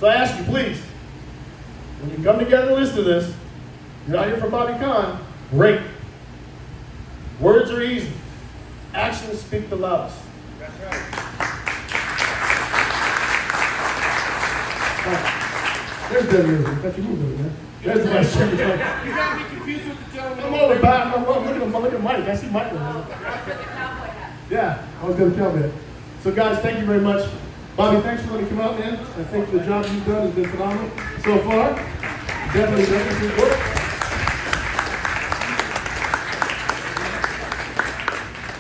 So I ask you, please, when you come together and listen to this, you're not here for Bobby Kahn, great. Words are easy. Actions speak the loudest. That's right. There's Debbie. That's your movement, man. There's the vice chairman. You got me confused with the gentleman. I'm over back. Look at Mike. I see Mike. Yeah, I was going to tell that. So guys, thank you very much. Bobby, thanks for letting me come out, man. I think the job you've done has been phenomenal so far. Definitely good work.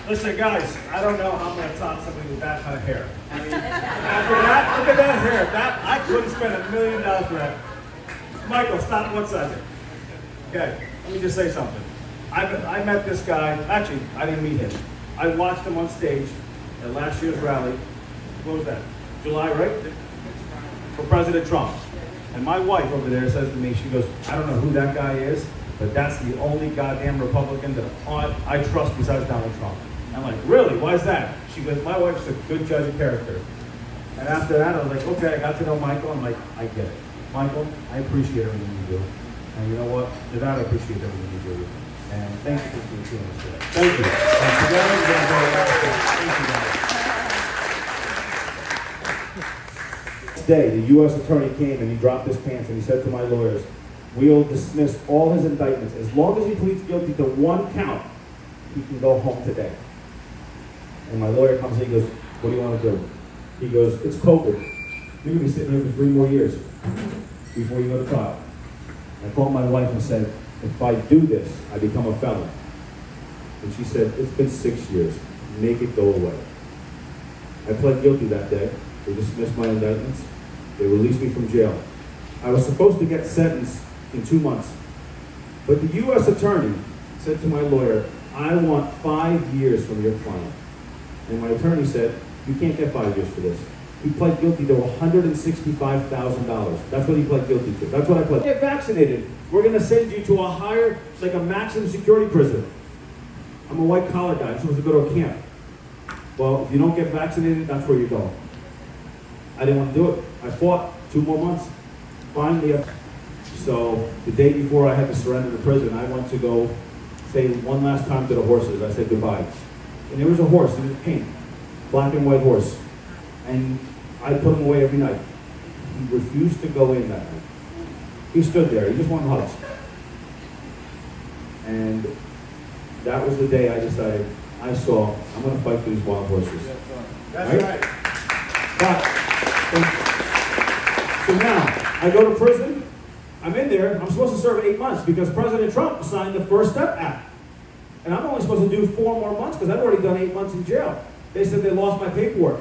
Listen, guys, I don't know how I'm going to top somebody with that kind of hair. I mean, after that, look at that hair. I couldn't spend $1 million for that. Michael, stop 1 second. Okay, let me just say something. I met this guy. Actually, I didn't meet him. I watched him on stage at last year's rally. What was that? July, right? For President Trump. And my wife over there says to me, she goes, I don't know who that guy is, but that's the only goddamn Republican that I trust besides Donald Trump. I'm like, really? Why is that? She goes, my wife's a good judge of character. And after that, I was like, okay, I got to know Michael. I'm like, I get it. Michael, I appreciate everything you do. And you know what? Nevada appreciates everything you do. And thank you for doing this today. Thank you. And together, we're going to go thank you, guys. Day, the U.S. attorney came and he dropped his pants and he said to my lawyers, we'll dismiss all his indictments. As long as he pleads guilty to 1 count, he can go home today. And my lawyer comes in, he goes, what do you want to do? He goes, it's COVID. You're going to be sitting here for 3 more years before you go to trial. I called my wife and said, if I do this, I become a felon. And she said, it's been 6 years. Make it go away. I pled guilty that day. They dismissed my indictments. They released me from jail. I was supposed to get sentenced in 2 months. But the U.S. attorney said to my lawyer, I want 5 years from your client. And my attorney said, you can't get 5 years for this. He pled guilty to $165,000. That's what he pled guilty to. That's what I pled. Get vaccinated. We're going to send you to a higher, like a maximum security prison. I'm a white collar guy. I'm supposed to go to a camp. Well, if you don't get vaccinated, that's where you're going. I didn't want to do it. I fought 2 more months. Finally, so the day before I had to surrender to prison, I went to go say one last time to the horses. I said goodbye. And there was a horse in his paint, black and white horse. And I put him away every night. He refused to go in that night. He stood there. He just wanted hugs. And that was the day I decided, I'm going to fight for these wild horses. That's right. But, so now, I go to prison. I'm in there. I'm supposed to serve 8 months because President Trump signed the First Step Act. And I'm only supposed to do 4 more months because I've already done 8 months in jail. They said they lost my paperwork.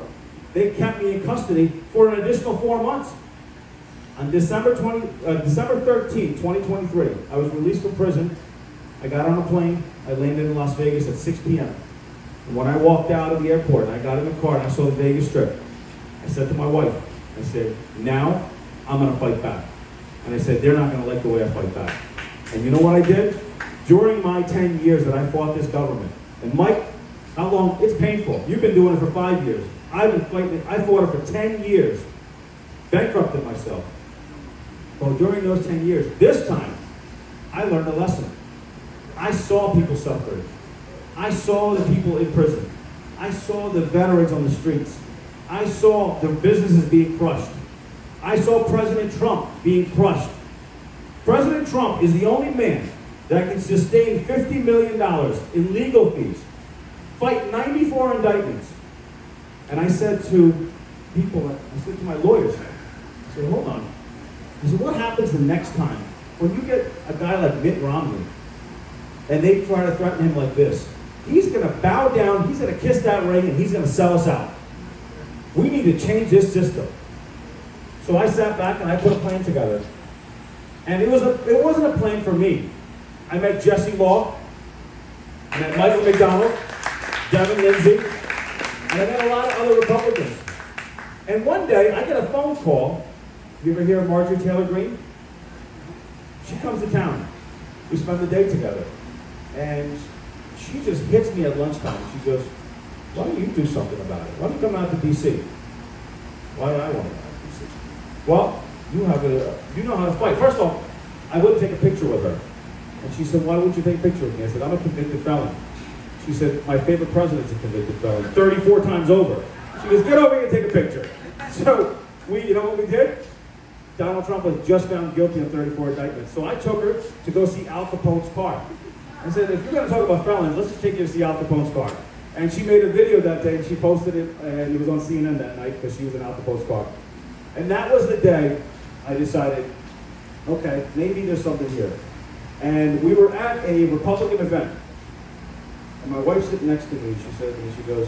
They kept me in custody for an additional 4 months. On December 13, 2023, I was released from prison. I got on a plane. I landed in Las Vegas at 6 p.m. And when I walked out of the airport, and I got in the car and I saw the Vegas Strip, I said to my wife, I said, now I'm going to fight back. And I said, they're not going to like the way I fight back. And you know what I did? During my 10 years that I fought this government, and Mike, how long? It's painful. You've been doing it for 5 years. I've been fighting it. I fought it for 10 years. Bankrupted myself. Well, during those 10 years, this time, I learned a lesson. I saw people suffering. I saw the people in prison. I saw the veterans on the streets. I saw the businesses being crushed. I saw President Trump being crushed. President Trump is the only man that can sustain $50 million in legal fees, fight 94 indictments. And I said to people, I said to my lawyers, I said, hold on. I said, what happens the next time when you get a guy like Mitt Romney and they try to threaten him like this? He's going to bow down, he's going to kiss that ring, and he's going to sell us out. We need to change this system. So I sat back and I put a plan together. And it wasn't a plan for me. I met Jesse Law, I met Michael McDonald, Devin Lindsay, and I met a lot of other Republicans. And one day I get a phone call. You ever hear of Marjorie Taylor Greene? She comes to town. We spend the day together. And she just hits me at lunchtime. She goes, why don't you do something about it? Why don't you come out to D.C.? Why do I want to come out to D.C.? Well, you know how to fight. First off, I wouldn't take a picture with her. And she said, why wouldn't you take a picture with me? I said, I'm a convicted felon. She said, my favorite president's a convicted felon, 34 times over. She goes, get over here and take a picture. So, you know what we did? Donald Trump was just found guilty on 34 indictments. So I took her to go see Al Capone's car. I said, if you're going to talk about felons, let's just take you to see Al Capone's car. And she made a video that day, and she posted it, and it was on CNN that night because she was in Al Capone's car. And that was the day I decided, okay, maybe there's something here. And we were at a Republican event. And my wife's sitting next to me, she says to me, she goes,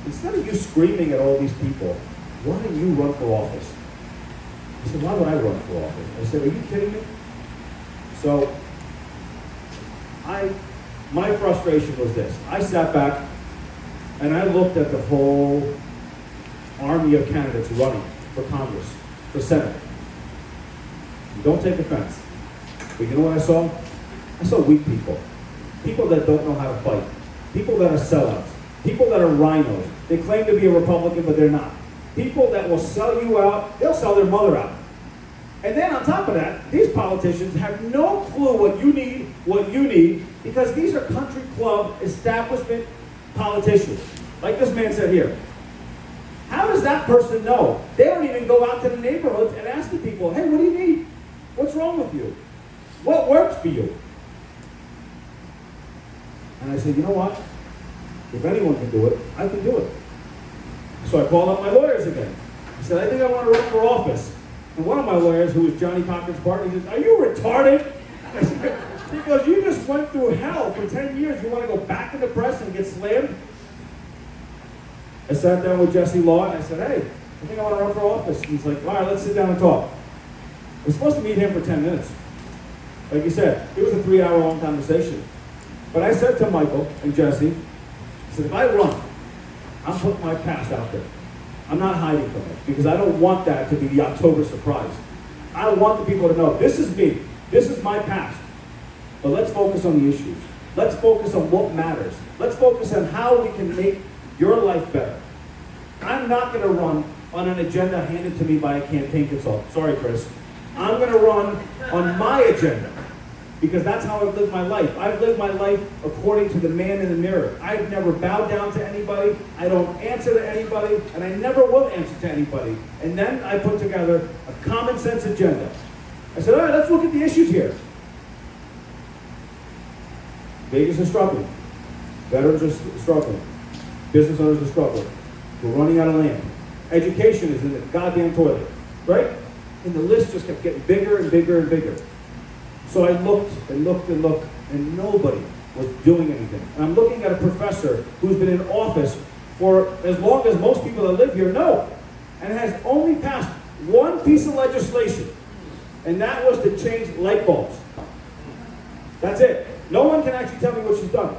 instead of you screaming at all these people, why don't you run for office? I said, why would I run for office? I said, are you kidding me? So, my frustration was this. I sat back and I looked at the whole army of candidates running for Congress, for Senate. Don't take offense. But you know what I saw? I saw weak people. People that don't know how to fight. People that are sellouts. People that are rhinos. They claim to be a Republican, but they're not. People that will sell you out, they'll sell their mother out. And then on top of that, these politicians have no clue what you need, because these are country club establishment politicians. Like this man said here. How does that person know? They don't even go out to the neighborhoods and ask the people, hey, what do you need? What's wrong with you? What works for you? And I said, you know what? If anyone can do it, I can do it. So I called up my lawyers again. I said, I think I want to run for office. And one of my lawyers, who was Johnny Cochran's partner, he said, are you retarded? He goes, you just went through hell for 10 years. You want to go back in the press and get slammed? I sat down with Jesse Law and I said, hey, I think I want to run for office. He's like, all right, let's sit down and talk. We're supposed to meet him for 10 minutes. Like you said, it was a 3-hour-long conversation. But I said to Michael and Jesse, I said, if I run, I'm putting my past out there. I'm not hiding from it, because I don't want that to be the October surprise. I want the people to know, this is me. This is my past. But let's focus on the issues. Let's focus on what matters. Let's focus on how we can make your life better. I'm not going to run on an agenda handed to me by a campaign consultant. Sorry, Chris. I'm going to run on my agenda, because that's how I've lived my life. I've lived my life according to the man in the mirror. I've never bowed down to anybody. I don't answer to anybody, and I never will answer to anybody. And then I put together a common sense agenda. I said, all right, let's look at the issues here. Vegas is struggling. Veterans are struggling. Business owners are struggling. We're running out of land. Education is in the goddamn toilet, right? And the list just kept getting bigger and bigger and bigger. So I looked and looked and looked, and nobody was doing anything. And I'm looking at a professor who's been in office for as long as most people that live here know, and has only passed one piece of legislation, and that was to change light bulbs. That's it. No one can actually tell me what she's done.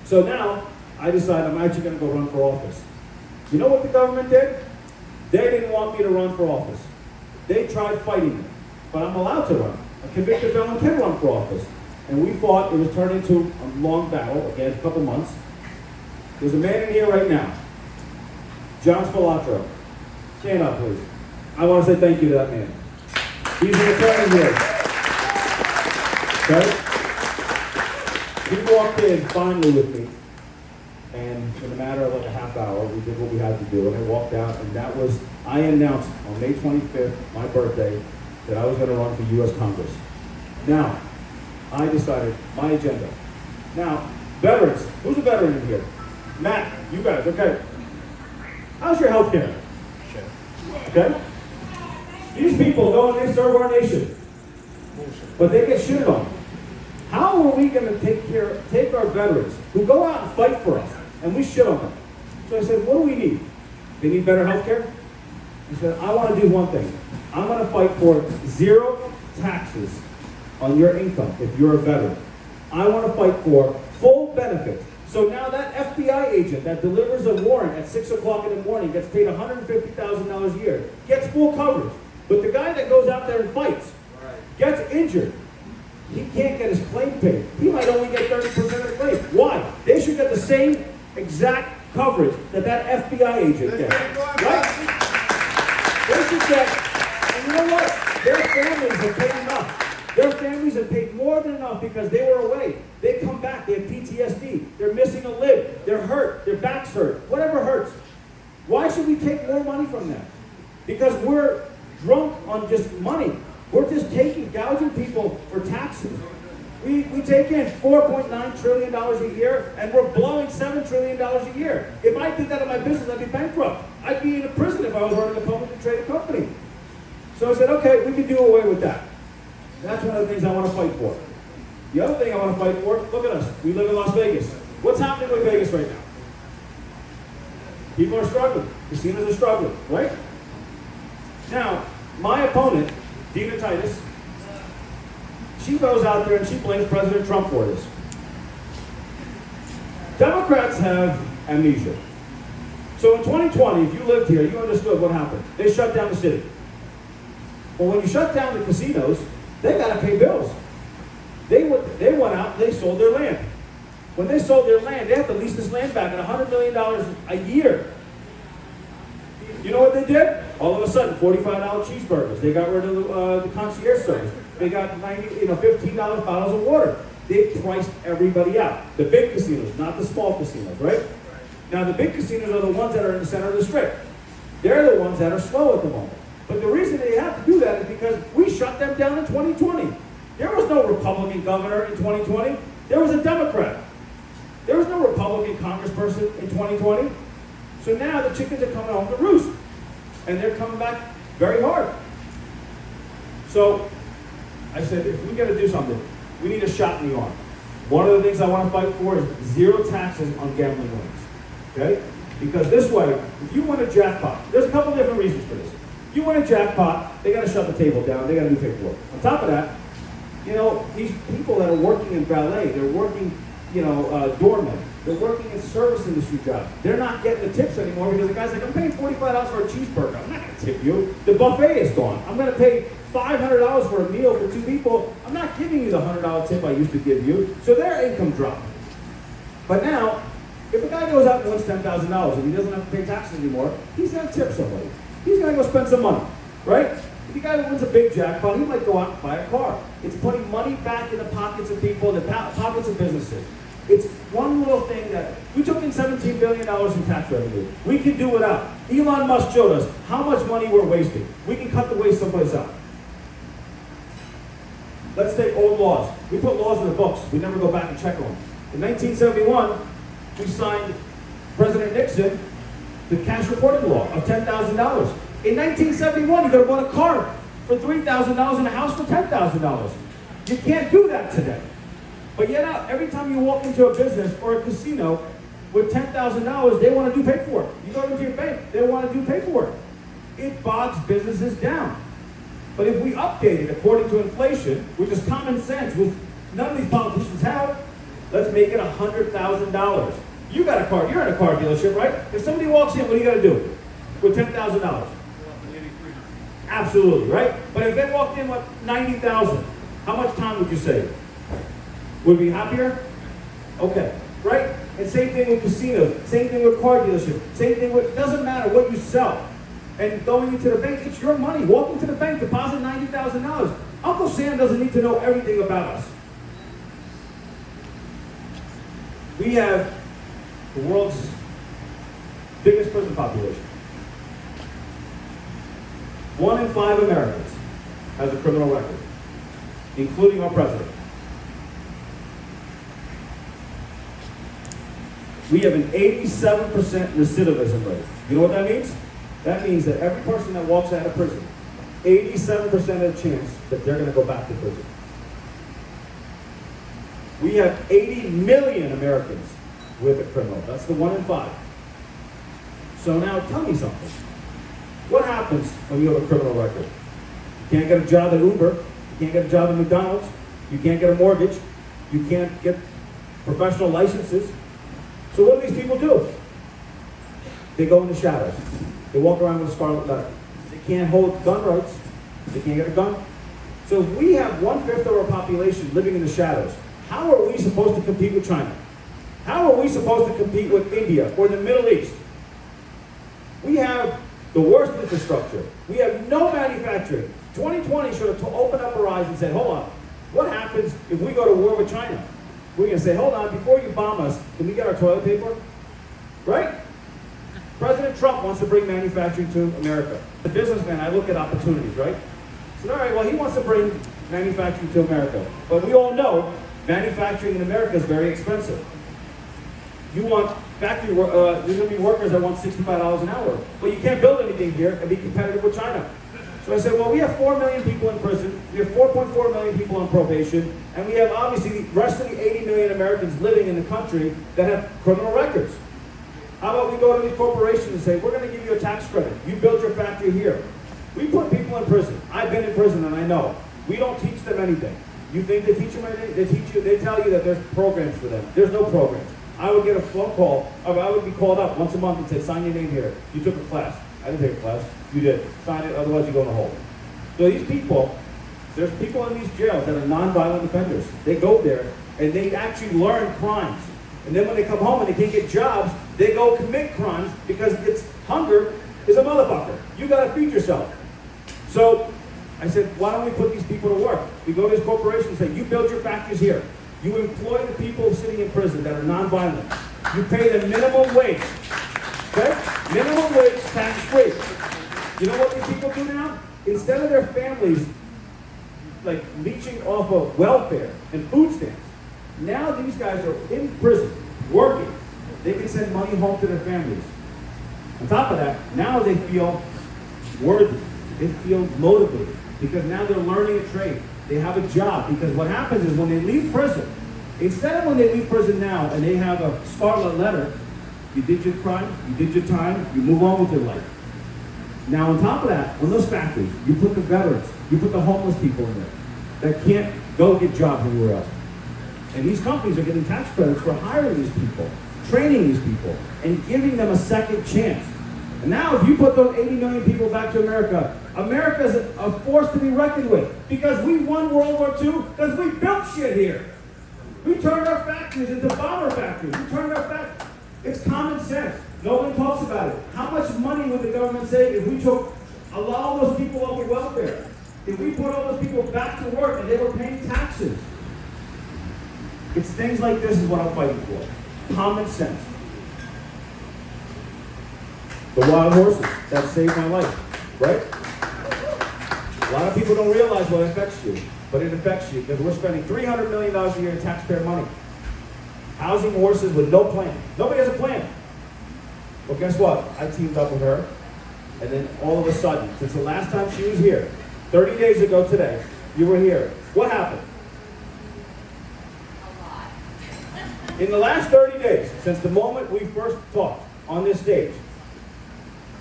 So now, I decided I'm actually going to go run for office. You know what the government did? They didn't want me to run for office. They tried fighting me, but I'm allowed to run. A convicted felon can run for office. And we fought. It was turned into a long battle, again, a couple months. There's a man in here right now, John Spilatro. Stand up, please. I want to say thank you to that man. He's an attorney here. Okay? He walked in finally with me, and in a matter of like a half hour, we did what we had to do, and I walked out, and that was, I announced on May 25th, my birthday, that I was going to run for U.S. Congress. Now, I decided my agenda. Now, veterans, who's a veteran in here? Matt, you guys, okay. How's your health care? Okay? These people go and they serve our nation, but they get shitted on. How are we going to take our veterans who go out and fight for us, and we shit on them? So I said, what do we need? They need better health care? He said, I want to do one thing. I'm going to fight for 0 taxes on your income if you're a veteran. I want to fight for full benefits. So now that FBI agent that delivers a warrant at 6 o'clock in the morning gets paid $150,000 a year, gets full coverage. But the guy that goes out there and fights, gets injured, he can't get his claim paid. He might only get 30% of the claim. Why? They should get the same exact coverage that FBI agent gets. Right? They should get, and you know what? off because they were away. They come back, they have PTSD, they're missing a limb, they're hurt, their backs hurt, whatever hurts. Why should we take more money from them? Because we're drunk on just money. We're just gouging people for taxes. We take in $4.9 trillion a year, and we're blowing $7 trillion a year. If I did that in my business, I'd be bankrupt. I'd be in a prison if I was running a publicly traded company. So I said, okay, we can do away with that. That's one of the things I want to fight for. The other thing I want to fight for, look at us. We live in Las Vegas. What's happening with Vegas right now? People are struggling. Casinos are struggling, right? Now, my opponent, Dina Titus, she goes out there and she blames President Trump for this. Democrats have amnesia. So in 2020, if you lived here, you understood what happened. They shut down the city. Well, when you shut down the casinos, they got to pay bills. They went out and they sold their land. When they sold their land, they have to lease this land back at $100 million a year. You know what they did? All of a sudden, $45 cheeseburgers. They got rid of the concierge service. They got $15 bottles of water. They priced everybody out. The big casinos, not the small casinos, right? Now, the big casinos are the ones that are in the center of the strip. They're the ones that are slow at the moment. But the reason they have to do that is because we shut them down in 2020. There was no Republican governor in 2020. There was a Democrat. There was no Republican congressperson in 2020. So now the chickens are coming home to roost. And they're coming back very hard. So I said, if we got to do something, we need a shot in the arm. One of the things I want to fight for is zero taxes on gambling winnings. Okay? Because this way, if you win a jackpot, there's a couple different reasons for this. You win a jackpot, they got to shut the table down, they got to do paperwork. On top of that, these people that are working in ballet, they're working, doormen, they're working in service industry jobs. They're not getting the tips anymore because the guy's like, I'm paying $45 for a cheeseburger. I'm not going to tip you. The buffet is gone. I'm going to pay $500 for a meal for two people. I'm not giving you the $100 tip I used to give you. So their income dropped. But now, if a guy goes out and wins $10,000 and he doesn't have to pay taxes anymore, he's going to tip somebody. He's going to go spend some money, right? If the guy wins a big jackpot, he might go out and buy a car. It's putting money back in the pockets of people, in the pockets of businesses. It's one little thing that we took in $17 billion in tax revenue. We can do without. Elon Musk showed us how much money we're wasting. We can cut the waste someplace else. Let's take old laws. We put laws in the books. We never go back and check on them. In 1971, we signed President Nixon the cash reporting law of $10,000. In 1971, you could have bought a car for $3,000 and a house for $10,000. You can't do that today. But yet every time you walk into a business or a casino with $10,000, they want to do paperwork. You go into your bank, they want to do paperwork. It bogs businesses down. But if we update it according to inflation, which is common sense, which none of these politicians have, let's make it $100,000. You got a car, you're in a car dealership, right? If somebody walks in, what do you got to do with $10,000? Absolutely, right? But if they walked in with $90,000, how much time would you save? Would we be happier? Okay, right? And same thing with casinos, same thing with car dealerships, same thing with, doesn't matter what you sell. And going into the bank, it's your money. Walk into the bank, deposit $90,000. Uncle Sam doesn't need to know everything about us. We have the world's biggest prison population. 1 in 5 Americans has a criminal record, including our president. We have an 87% recidivism rate. You know what that means? That means that every person that walks out of prison, 87% of the chance that they're going to go back to prison. We have 80 million Americans with a criminal. That's the 1 in 5. So now tell me something. What happens when you have a criminal record? You can't get a job at Uber. You can't get a job at McDonald's. You can't get a mortgage. You can't get professional licenses. So what do these people do? They go in the shadows. They walk around with a scarlet letter. They can't hold gun rights. They can't get a gun. So if we have 1/5 of our population living in the shadows, how are we supposed to compete with China? How are we supposed to compete with India or the Middle East? We have the worst infrastructure. We have no manufacturing. 2020 should have opened up our eyes and said, hold on, What happens if we go to war with China? We're going to say, hold on, before you bomb us, can we get our toilet paper? Right? President Trump wants to bring manufacturing to America. As a businessman, I look at opportunities, right? So, all right, well, he wants to bring manufacturing to America. But we all know manufacturing in America is very expensive. You want factory work, there's going to be workers that want $65 an hour. Well, you can't build anything here and be competitive with China. So I said, well, we have 4 million people in prison, we have 4.4 million people on probation, and we have obviously the rest of the 80 million Americans living in the country that have criminal records. How about we go to these corporations and say, we're going to give you a tax credit. You build your factory here. We put people in prison. I've been in prison and I know. We don't teach them anything. You think they teach them anything? They tell you that there's programs for them. There's no programs. I would get a phone call, or I would be called up once a month and say, sign your name here. You took a class. I didn't take a class. You did. Sign it, otherwise you go in a hole. So these people, there's people in these jails that are nonviolent offenders. They go there and they actually learn crimes. And then when they come home and they can't get jobs, they go commit crimes because it's hunger is a motherfucker. You gotta feed yourself. So I said, why don't we put these people to work? We go to this corporation and say, you build your factories here. You employ the people sitting in prison that are nonviolent. You pay them minimum wage. Okay? Minimum wage, tax-free. You know what these people do now? Instead of their families like leeching off of welfare and food stamps, now these guys are in prison, working. They can send money home to their families. On top of that, now they feel worthy. They feel motivated because now they're learning a trade. They have a job because what happens is when they leave prison, instead of when they leave prison now and they have a scarlet letter, you did your crime, you did your time, you move on with your life. Now on top of that, on those factories, you put the veterans, you put the homeless people in there that can't go get jobs anywhere else. And these companies are getting tax credits for hiring these people, training these people, and giving them a second chance. And now if you put those 80 million people back to America, America is a force to be reckoned with. Because we won World War II, because we built shit here. We turned our factories into bomber factories. We turned our factories. It's common sense. No one talks about it. How much money would the government save if we took a lot of those people off of welfare? If we put all those people back to work and they were paying taxes? It's things like this is what I'm fighting for. Common sense. The wild horses that saved my life, right? A lot of people don't realize what affects you, but it affects you because we're spending $300 million a year in taxpayer money. Housing horses with no plan. Nobody has a plan. Well, guess what? I teamed up with her, and then all of a sudden, since the last time she was here, 30 days ago today, you were here. What happened? In the last 30 days, since the moment we first talked on this stage,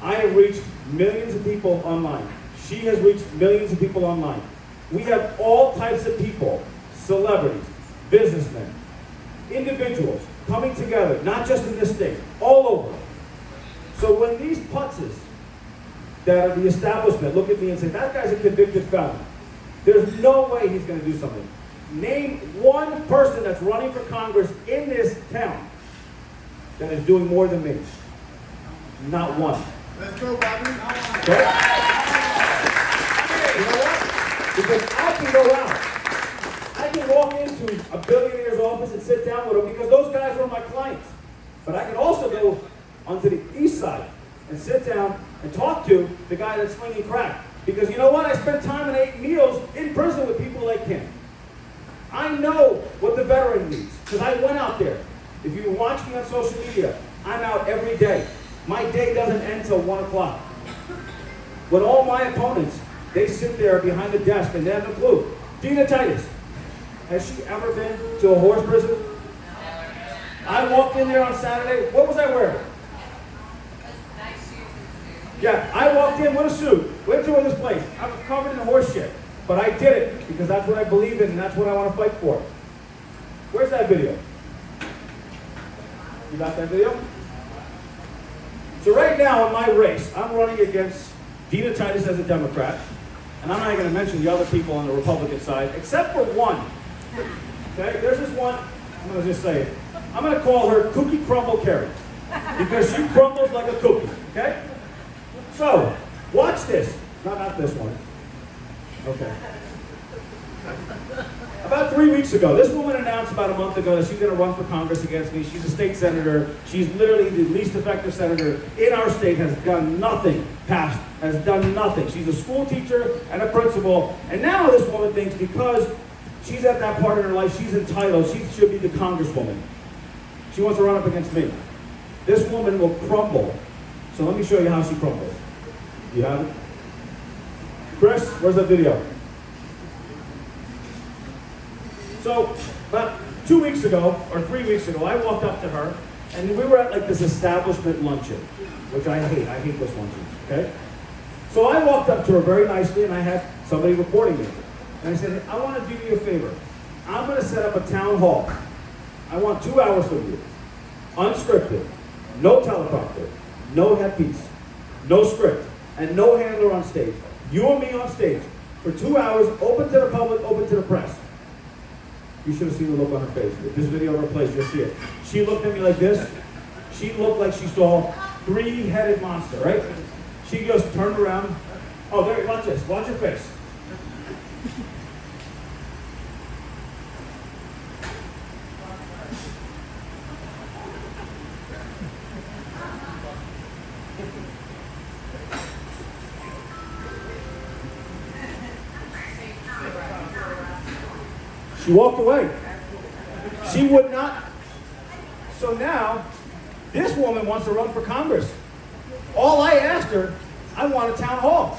I have reached millions of people online. She has reached millions of people online. We have all types of people, celebrities, businessmen, individuals coming together, not just in this state, all over. So when these putzes that are the establishment look at me and say, that guy's a convicted felon, there's no way he's going to do something. Name one person that's running for Congress in this town that is doing more than me. Not one. Let's go, Bobby. Okay? You know what? Because I can go out. I can walk into a billionaire's office and sit down with them because those guys are my clients. But I can also go onto the east side and sit down and talk to the guy that's slinging crack. Because you know what? I spent time and ate meals in prison with people like him. I know what the veteran needs because I went out there. If you watch me on social media, I'm out every day. My day doesn't end till 1 o'clock. When all my opponents, they sit there behind the desk and they have no clue. Dina Titus, has she ever been to a horse prison? I walked in there on Saturday. What was I wearing? Yeah, I walked in with a suit. Went to this place. I was covered in horse shit. But I did it because that's what I believe in and that's what I want to fight for. Where's that video? You got that video? So right now in my race, I'm running against Dina Titus as a Democrat. And I'm not even going to mention the other people on the Republican side, except for one. Okay, there's this one, I'm going to just say it. I'm going to call her Cookie Crumble Carrie. Because she crumbles like a cookie. Okay? So, watch this. Not this one. Okay. About 3 weeks ago, this woman announced about a month ago that she's going to run for Congress against me. She's a state senator. She's literally the least effective senator in our state, has done nothing, has done nothing. She's a school teacher and a principal. And now this woman thinks because she's at that part in her life, she's entitled, she should be the congresswoman. She wants to run up against me. This woman will crumble. So let me show you how she crumbles. You have it? Chris, where's that video? So, about 2 weeks ago, or 3 weeks ago, I walked up to her, and we were at like this establishment luncheon, which I hate. I hate those luncheons, okay? So I walked up to her very nicely, and I had somebody recording me. And I said, I want to do you a favor. I'm going to set up a town hall. I want 2 hours from you. Unscripted, no teleprompter, no headpiece, no script, and no handler on stage. You and me on stage for 2 hours, open to the public, open to the press. You should have seen the look on her face. If this video ever plays, you'll see it. She looked at me like this. She looked like she saw three-headed monster, right? She just turned around. Oh, there, watch this. Watch your face. She walked away. She would not. So now, this woman wants to run for Congress. All I asked her, I want a town hall.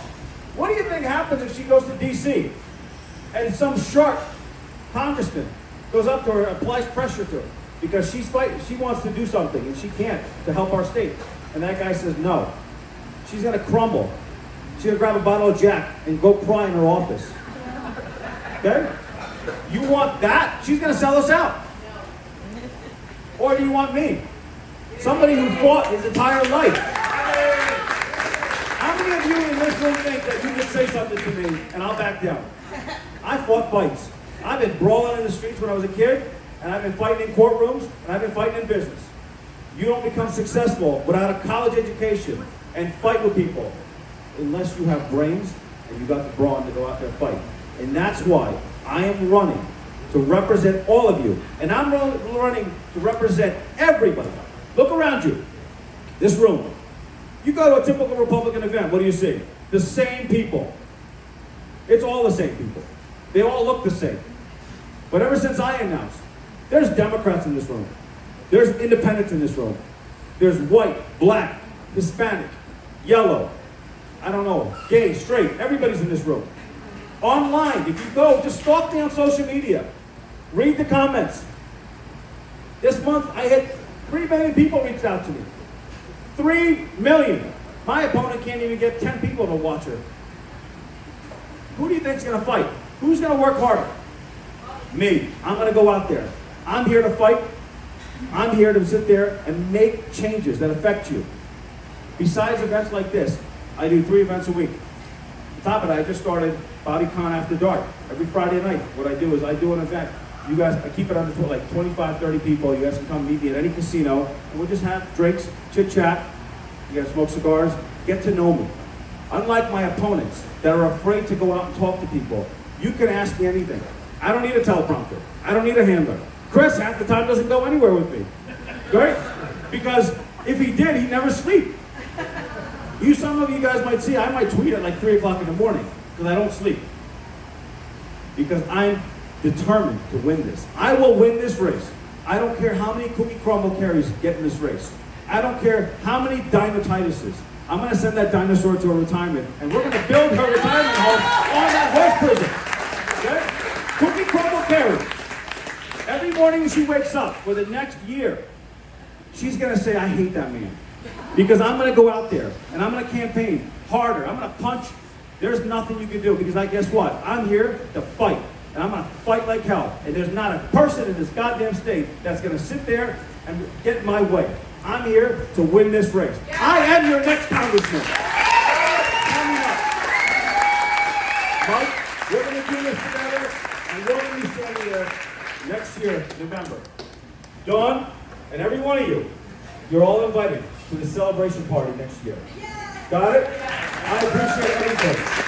What do you think happens if she goes to D.C. and some sharp congressman goes up to her and applies pressure to her because she's fighting, she wants to do something and she can't to help our state. And that guy says no. She's gonna crumble. She's gonna grab a bottle of Jack and go cry in her office. Okay? You want that? She's going to sell us out. Or do you want me? Somebody who fought his entire life. How many of you in this room think that you can say something to me and I'll back down? I fought fights. I've been brawling in the streets when I was a kid, and I've been fighting in courtrooms, and I've been fighting in business. You don't become successful without a college education and fight with people unless you have brains and you got the brawn to go out there and fight. And that's why I am running to represent all of you. And I'm running to represent everybody. Look around you. This room. You go to a typical Republican event, what do you see? The same people. It's all the same people. They all look the same. But ever since I announced, there's Democrats in this room. There's independents in this room. There's white, black, Hispanic, yellow, I don't know, gay, straight. Everybody's in this room. Online, if you go, just stalk me on social media. Read the comments. This month, I had 3 million people reached out to me. 3 million. My opponent can't even get 10 people to watch her. Who do you think's going to fight? Who's going to work harder? Me. I'm going to go out there. I'm here to fight. I'm here to sit there and make changes that affect you. Besides events like this, I do 3 events a week. On top of that, I just started BodyCon After Dark. Every Friday night, what I do is I do an event. You guys, I keep it under like 25, 30 people. You guys can come meet me at any casino, and we'll just have drinks, chit-chat. You guys smoke cigars, get to know me. Unlike my opponents that are afraid to go out and talk to people, you can ask me anything. I don't need a teleprompter. I don't need a handler. Chris, half the time, doesn't go anywhere with me. Right? Because if he did, he'd never sleep. Some of you guys might see, I might tweet at like 3 o'clock in the morning because I don't sleep. Because I'm determined to win this. I will win this race. I don't care how many cookie crumble carries get in this race. I don't care how many Dinotituses. I'm going to send that dinosaur to a retirement, and we're going to build her retirement home on that horse prison. Okay? Cookie crumble carry. Every morning she wakes up for the next year, she's going to say, I hate that man. Because I'm going to go out there, and I'm going to campaign harder. I'm going to punch. There's nothing you can do, because guess what? I'm here to fight, and I'm going to fight like hell. And there's not a person in this goddamn state that's going to sit there and get in my way. I'm here to win this race. I am your next congressman. Coming up. Mike, we're going to do this together, and we're going to be standing there next year, November. Dawn, and every one of you, you're all invited to the celebration party next year. Got it? I appreciate everything.